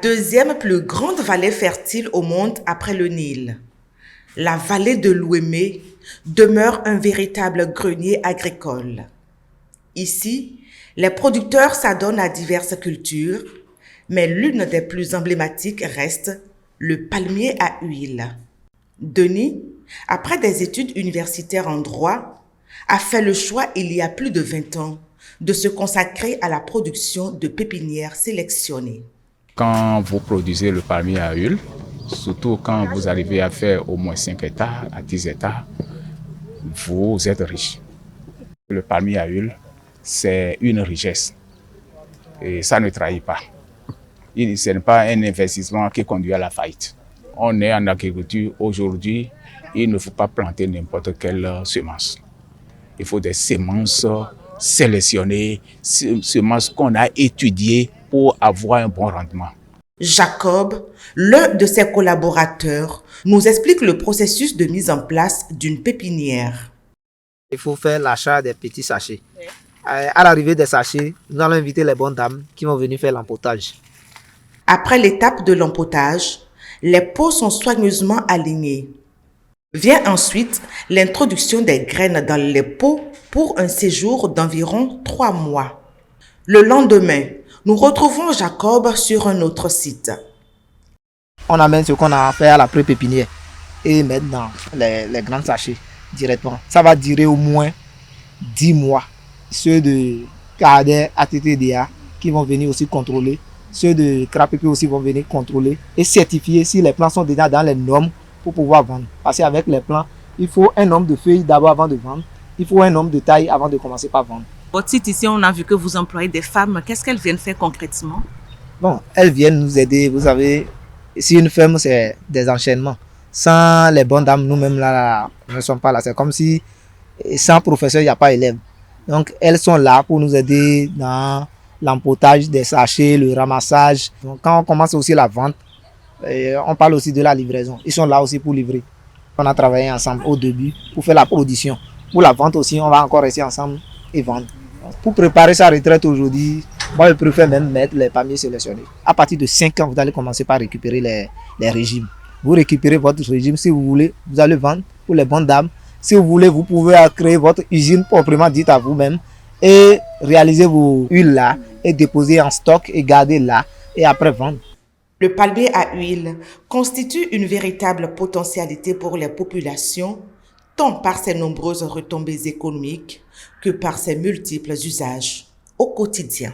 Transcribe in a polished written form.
Deuxième plus grande vallée fertile au monde après le Nil, la vallée de l'Ouémé demeure un véritable grenier agricole. Ici, les producteurs s'adonnent à diverses cultures, mais l'une des plus emblématiques reste le palmier à huile. Denis, après des études universitaires en droit, a fait le choix il y a plus de 20 ans de se consacrer à la production de pépinières sélectionnées. Quand vous produisez le palmier à huile, surtout quand vous arrivez à faire au moins 5 hectares à 10 hectares, vous êtes riche. Le palmier à huile, c'est une richesse et ça ne trahit pas. Ce n'est pas un investissement qui conduit à la faillite. On est en agriculture aujourd'hui, il ne faut pas planter n'importe quelle semence. Il faut des semences sélectionnées, semences qu'on a étudiées pour avoir un bon rendement. Jacob, l'un de ses collaborateurs, nous explique le processus de mise en place d'une pépinière. Il faut faire l'achat des petits sachets. À l'arrivée des sachets, nous allons inviter les bonnes dames qui vont venir faire l'empotage. Après l'étape de l'empotage, les pots sont soigneusement alignés. Vient ensuite l'introduction des graines dans les pots pour un séjour d'environ 3 mois. Le lendemain, nous retrouvons Jacob sur un autre site. On amène ce qu'on a fait à la pré-pépinière et mettre dans les grands sachets directement. Ça va durer au moins 10 mois. Ceux de Cadet, ATTDA qui vont venir aussi contrôler. Ceux de CRAPP aussi vont venir contrôler et certifier si les plants sont déjà dans les normes pour pouvoir vendre. Parce qu'avec les plants, il faut un nombre de feuilles d'abord avant de vendre. Il faut un nombre de tailles avant de commencer par vendre. Votre site ici, on a vu que vous employez des femmes. Qu'est-ce qu'elles viennent faire concrètement? Bon, elles viennent nous aider. Vous savez, si une ferme, c'est des enchaînements. Sans les bonnes dames, nous-mêmes là, nous ne sommes pas là. C'est comme si sans professeur, il n'y a pas élève. Donc, elles sont là pour nous aider dans l'empotage des sachets, le ramassage. Donc, quand on commence aussi la vente, on parle aussi de la livraison. Ils sont là aussi pour livrer. On a travaillé ensemble au début pour faire la production. Pour la vente aussi, on va encore rester ensemble et vendre. Pour préparer sa retraite aujourd'hui, moi je préfère même mettre les palmiers sélectionnés. À partir de 5 ans, vous allez commencer par récupérer les régimes. Vous récupérez votre régime si vous voulez, vous allez vendre pour les bonnes dames. Si vous voulez, vous pouvez créer votre usine proprement dite à vous-même et réaliser vos huiles là et déposer en stock et garder là et après vendre. Le palmier à huile constitue une véritable potentialité pour les populations, tant par ses nombreuses retombées économiques que par ses multiples usages au quotidien.